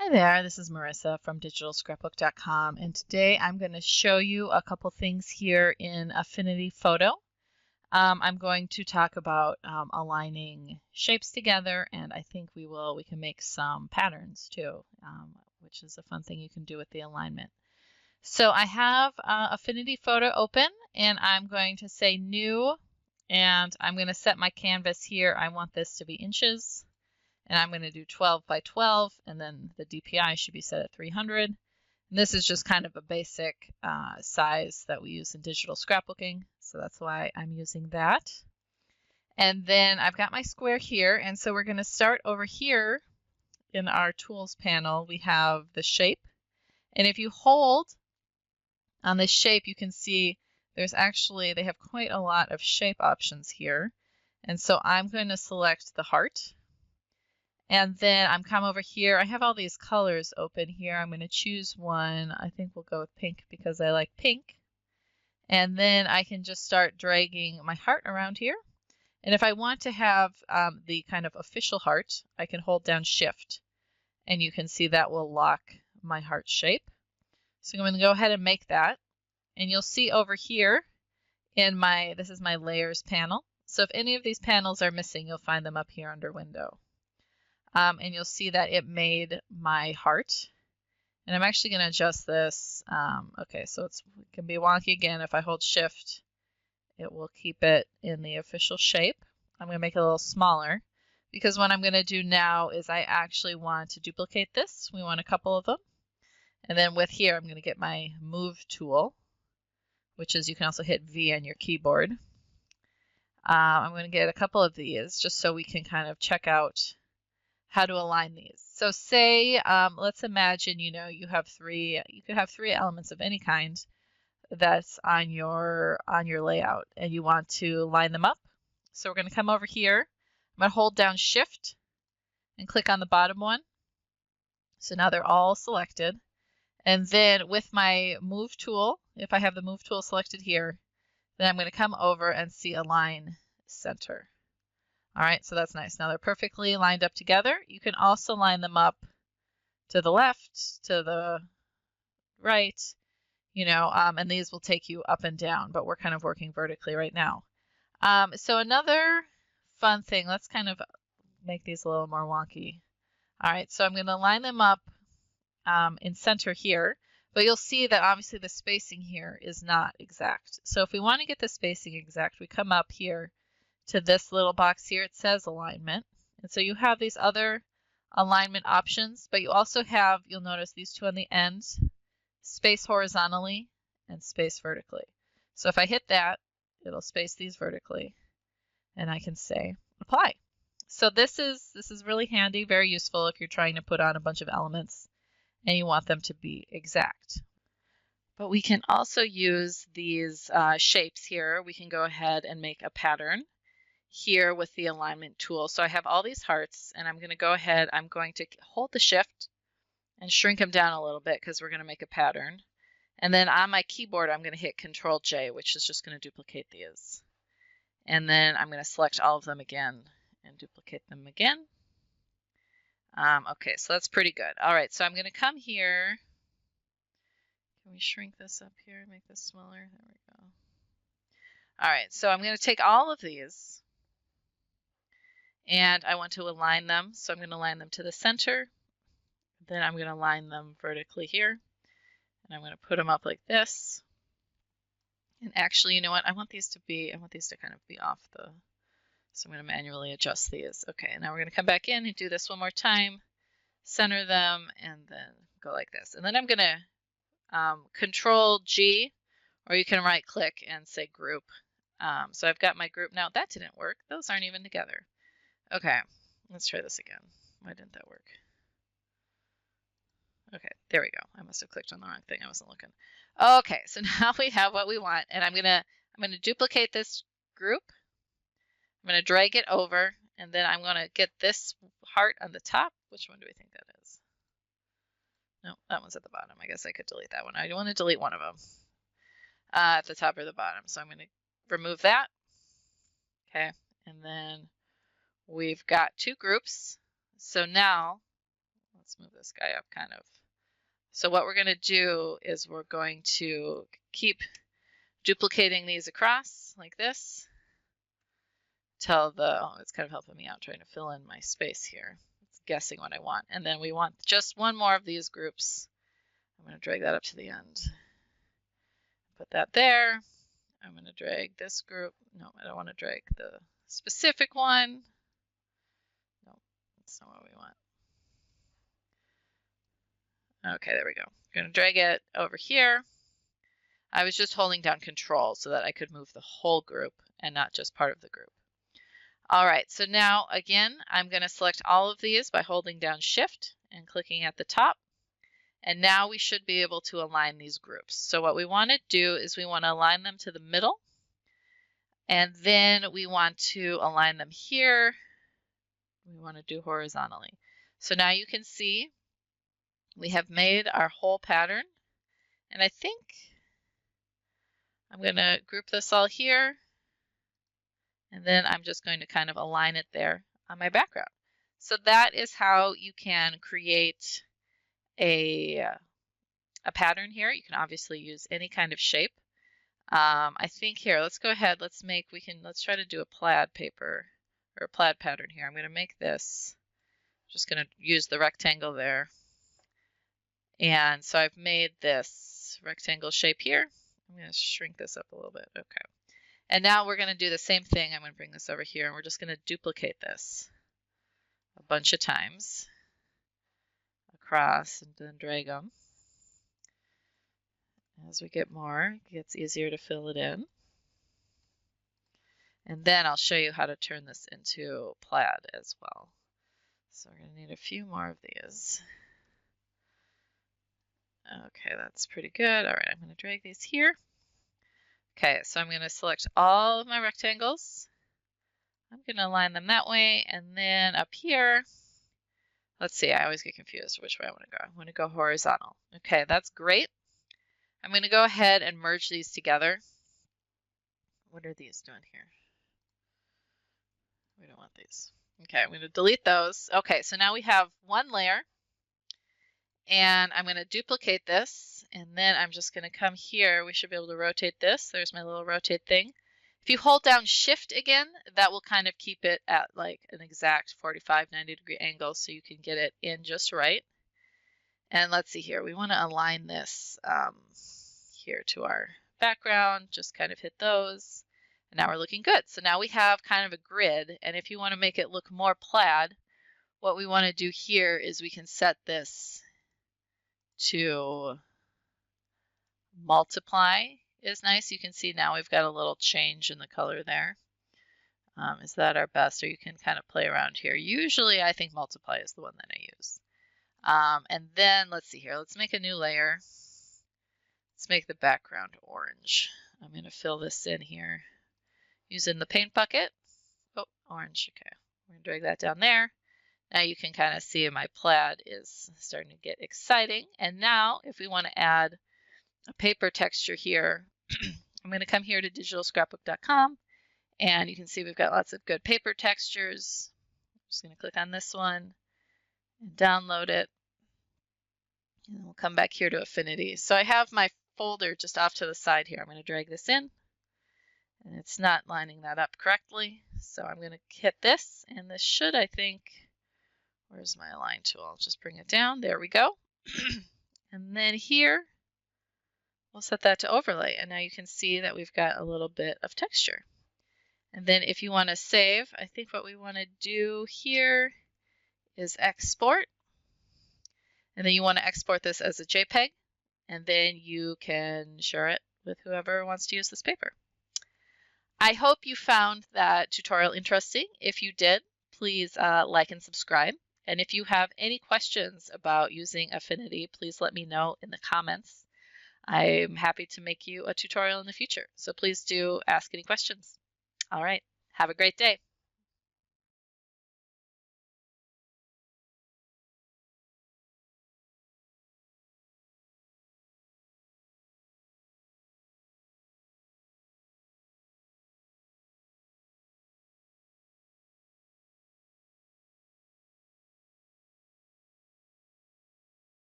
Hi there, this is Marisa from DigitalScrapbook.com, and today I'm going to show you a couple things here in Affinity Photo. I'm going to talk about aligning shapes together, and I think we can make some patterns too, which is a fun thing you can do with the alignment. So I have Affinity Photo open, and I'm going to say New, and I'm going to set my canvas here. I want this to be inches. And I'm going to do 12 by 12, and then the DPI should be set at 300. And this is just kind of a basic size that we use in digital scrapbooking, so that's why I'm using that. And then I've got my square here, and so we're going to start over here in our tools panel. We have the shape, and if you hold on this shape, you can see they have quite a lot of shape options here. And so I'm going to select the heart. And then I'm come over here. I have all these colors open here. I'm going to choose one. I think we'll go with pink because I like pink. And then I can just start dragging my heart around here. And if I want to have the kind of official heart, I can hold down Shift. And you can see that will lock my heart shape. So I'm going to go ahead and make that. And you'll see over here this is my layers panel. So if any of these panels are missing, you'll find them up here under Window. And you'll see that it made my heart. And I'm actually going to adjust this. Okay, so it can be wonky again. If I hold Shift, it will keep it in the official shape. I'm going to make it a little smaller because what I'm going to do now is I actually want to duplicate this. We want a couple of them. And then with here, I'm going to get my Move tool, which is you can also hit V on your keyboard. I'm going to get a couple of these just so we can kind of check out how to align these. So say, let's imagine, you could have three elements of any kind that's on your layout, and you want to line them up. So we're going to come over here. I'm going to hold down Shift and click on the bottom one. So now they're all selected. And then with my Move tool, if I have the Move tool selected here, then I'm going to come over and see Align Center. All right, so that's nice. Now they're perfectly lined up together. You can also line them up to the left, to the right, and these will take you up and down, but we're kind of working vertically right now. So another fun thing, let's kind of make these a little more wonky. All right, so I'm going to line them up in center here, but you'll see that obviously the spacing here is not exact. So if we want to get the spacing exact, we come up here to this little box here. It says alignment. And so you have these other alignment options, but you also have, you'll notice these two on the end, space horizontally and space vertically. So if I hit that, it'll space these vertically, and I can say apply. So this is really handy, very useful if you're trying to put on a bunch of elements and you want them to be exact. But we can also use these shapes here. We can go ahead and make a pattern here with the alignment tool. So I have all these hearts, and I'm going to go ahead, I'm going to hold the Shift and shrink them down a little bit because we're going to make a pattern. And then on my keyboard, I'm going to hit Control J, which is just going to duplicate these. And then I'm going to select all of them again and duplicate them again. Okay, so that's pretty good. All right, so I'm going to come here. Can we shrink this up here, make this smaller? There we go. All right, so I'm going to take all of these, and I want to align them. So I'm going to align them to the center. Then I'm going to align them vertically here. And I'm going to put them up like this. And actually, you know what? I want these to kind of be off the, so I'm going to manually adjust these. Okay, now we're going to come back in and do this one more time. Center them, and then go like this. And then I'm going to Control G, or you can right click and say group. So I've got my group now. That didn't work. Those aren't even together. Okay, let's try this again. Why didn't that work? Okay, there we go. I must have clicked on the wrong thing. I wasn't looking. Okay, so now we have what we want, and I'm gonna duplicate this group. I'm gonna drag it over, and then I'm gonna get this heart on the top. Which one do we think that is? No, that one's at the bottom. I guess I could delete that one. I want to delete one of them at the top or the bottom. So I'm gonna remove that. Okay, and then we've got two groups. So now let's move this guy up kind of. So what we're going to do is we're going to keep duplicating these across like this till it's kind of helping me out trying to fill in my space here. It's guessing what I want. And then we want just one more of these groups. I'm going to drag that up to the end. Put that there. I'm going to drag this group. No, I don't want to drag the specific one. No, that's not what we want. Okay, there we go. I'm going to drag it over here. I was just holding down Control so that I could move the whole group and not just part of the group. All right, so now again, I'm going to select all of these by holding down Shift and clicking at the top. And now we should be able to align these groups. So what we want to do is we want to align them to the middle. And then we want to align them here. We want to do horizontally. So now you can see we have made our whole pattern. And I think I'm going to group this all here. And then I'm just going to kind of align it there on my background. So that is how you can create a pattern here. You can obviously use any kind of shape. I think here, let's go ahead. Let's try to do a plaid paper or a plaid pattern here. I'm going to make this. Just going to use the rectangle there. And so I've made this rectangle shape here. I'm going to shrink this up a little bit. Okay. And now we're going to do the same thing. I'm going to bring this over here and we're just going to duplicate this a bunch of times across and then drag them. As we get more, it gets easier to fill it in. And then I'll show you how to turn this into plaid as well. So we're going to need a few more of these. Okay, that's pretty good. All right, I'm going to drag these here. Okay, so I'm going to select all of my rectangles. I'm going to align them that way. And then up here, let's see, I always get confused which way I want to go. I want to go horizontal. Okay, that's great. I'm going to go ahead and merge these together. What are these doing here? We don't want these. Okay, I'm going to delete those. Okay, so now we have one layer. And I'm going to duplicate this. And then I'm just going to come here. We should be able to rotate this. There's my little rotate thing. If you hold down Shift again, that will kind of keep it at like an exact 45, 90 degree angle so you can get it in just right. And let's see here. We want to align this here to our background. Just kind of hit those. And now we're looking good. So now we have kind of a grid. And if you want to make it look more plaid, what we want to do here is we can set this to multiply is nice. You can see now we've got a little change in the color there. Is that our best? Or you can kind of play around here. Usually I think multiply is the one that I use. And then let's see here. Let's make a new layer. Let's make the background orange. I'm going to fill this in here using the paint bucket. Oh, orange. Okay. We're going to drag that down there. Now you can kind of see my plaid is starting to get exciting. And now if we want to add a paper texture here, I'm going to come here to DigitalScrapbook.com and you can see we've got lots of good paper textures. I'm just going to click on this one and download it. And then we'll come back here to Affinity. So I have my folder just off to the side here. I'm going to drag this in and it's not lining that up correctly. So I'm going to hit this and this should, I think, where's my align tool? I'll just bring it down. There we go. And then here, we'll set that to overlay. And now you can see that we've got a little bit of texture. And then if you want to save, I think what we want to do here is export. And then you want to export this as a JPEG. And then you can share it with whoever wants to use this paper. I hope you found that tutorial interesting. If you did, please like and subscribe. And if you have any questions about using Affinity, please let me know in the comments. I'm happy to make you a tutorial in the future. So please do ask any questions. All right. Have a great day.